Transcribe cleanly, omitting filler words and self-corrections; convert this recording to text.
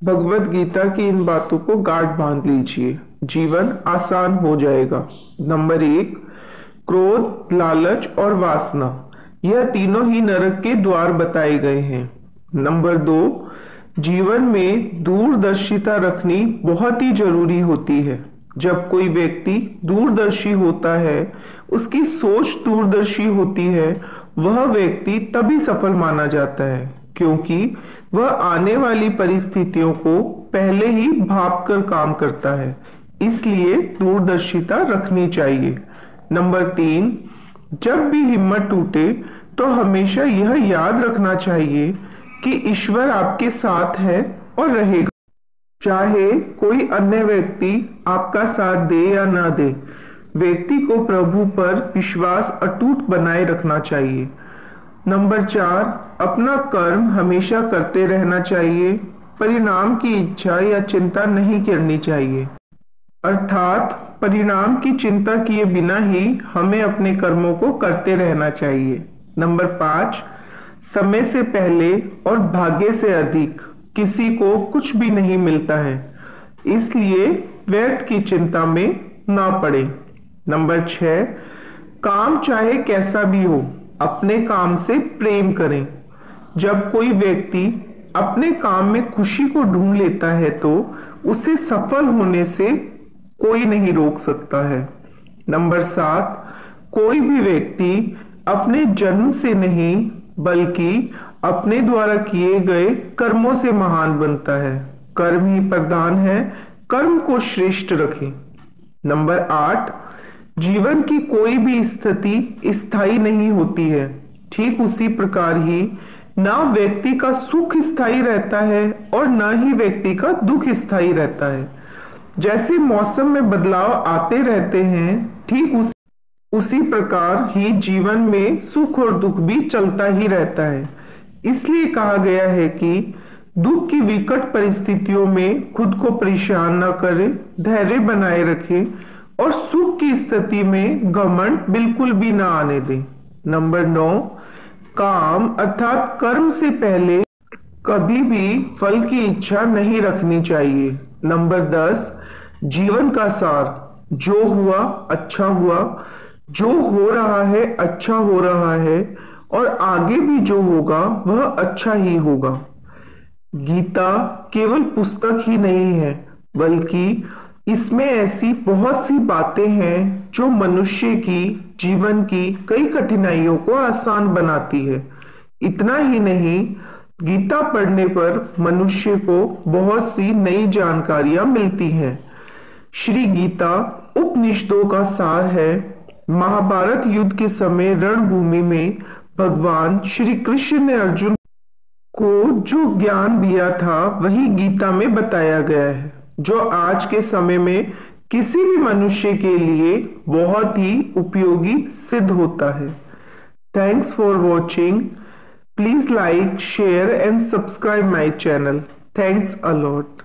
भगवत गीता की इन बातों को गांठ बांध लीजिए, जीवन आसान हो जाएगा। नंबर 1, क्रोध, लालच और वासना, यह तीनों ही नरक के द्वार बताए गए हैं। नंबर 2, जीवन में दूरदर्शिता रखनी बहुत ही जरूरी होती है। जब कोई व्यक्ति दूरदर्शी होता है, उसकी सोच दूरदर्शी होती है, वह व्यक्ति तभी सफल माना जाता है क्योंकि वह आने वाली परिस्थितियों को पहले ही भाप कर काम करता है। इसलिए दूरदर्शिता रखनी चाहिए। नंबर 3, जब भी हिम्मत टूटे तो हमेशा यह याद रखना चाहिए कि ईश्वर आपके साथ है और रहेगा। चाहे कोई अन्य व्यक्ति आपका साथ दे या ना दे, व्यक्ति को प्रभु पर विश्वास अटूट बनाए रखना चाहिए। नंबर 4, अपना कर्म हमेशा करते रहना चाहिए। परिणाम की इच्छा या चिंता नहीं करनी चाहिए, अर्थात परिणाम की चिंता किए बिना ही हमें अपने कर्मों को करते रहना चाहिए। नंबर 5, समय से पहले और भाग्य से अधिक किसी को कुछ भी नहीं मिलता है, इसलिए व्यर्थ की चिंता में ना पड़े। नंबर 6, काम चाहे कैसा भी हो, अपने काम से प्रेम करें। जब कोई व्यक्ति अपने काम में खुशी को ढूंढ लेता है तो उसे सफल होने से कोई नहीं रोक सकता है। नंबर 7, कोई भी व्यक्ति अपने जन्म से नहीं बल्कि अपने द्वारा किए गए कर्मों से महान बनता है। कर्म ही प्रधान है, कर्म को श्रेष्ठ रखें। नंबर 8, जीवन की कोई भी स्थिति स्थायी नहीं होती है। ठीक उसी प्रकार ही ना व्यक्ति का सुख स्थायी रहता है और ना ही व्यक्ति का दुख स्थायी रहता है। जैसे मौसम में बदलाव आते रहते हैं, ठीक उसी प्रकार ही जीवन में सुख और दुख भी चलता ही रहता है। इसलिए कहा गया है कि दुख की विकट परिस्थितियों में खुद को परेशान न करें, धैर्य बनाए रखें और सुख की स्थिति में घमंड बिल्कुल भी ना आने दें। नंबर 9, काम अर्थात कर्म से पहले कभी भी फल की इच्छा नहीं रखनी चाहिए। नंबर 10, जीवन का सार, जो हुआ अच्छा हुआ, जो हो रहा है अच्छा हो रहा है और आगे भी जो होगा वह अच्छा ही होगा। गीता केवल पुस्तक ही नहीं है, बल्कि इसमें ऐसी बहुत सी बातें हैं जो मनुष्य की जीवन की कई कठिनाइयों को आसान बनाती है। इतना ही नहीं, गीता पढ़ने पर मनुष्य को बहुत सी नई जानकारियां मिलती हैं। श्री गीता उपनिषदों का सार है। महाभारत युद्ध के समय रणभूमि में भगवान श्री कृष्ण ने अर्जुन को जो ज्ञान दिया था वही गीता में बताया गया है, जो आज के समय में किसी भी मनुष्य के लिए बहुत ही उपयोगी सिद्ध होता है। Thanks for watching. Please like, share and subscribe my channel. Thanks a lot.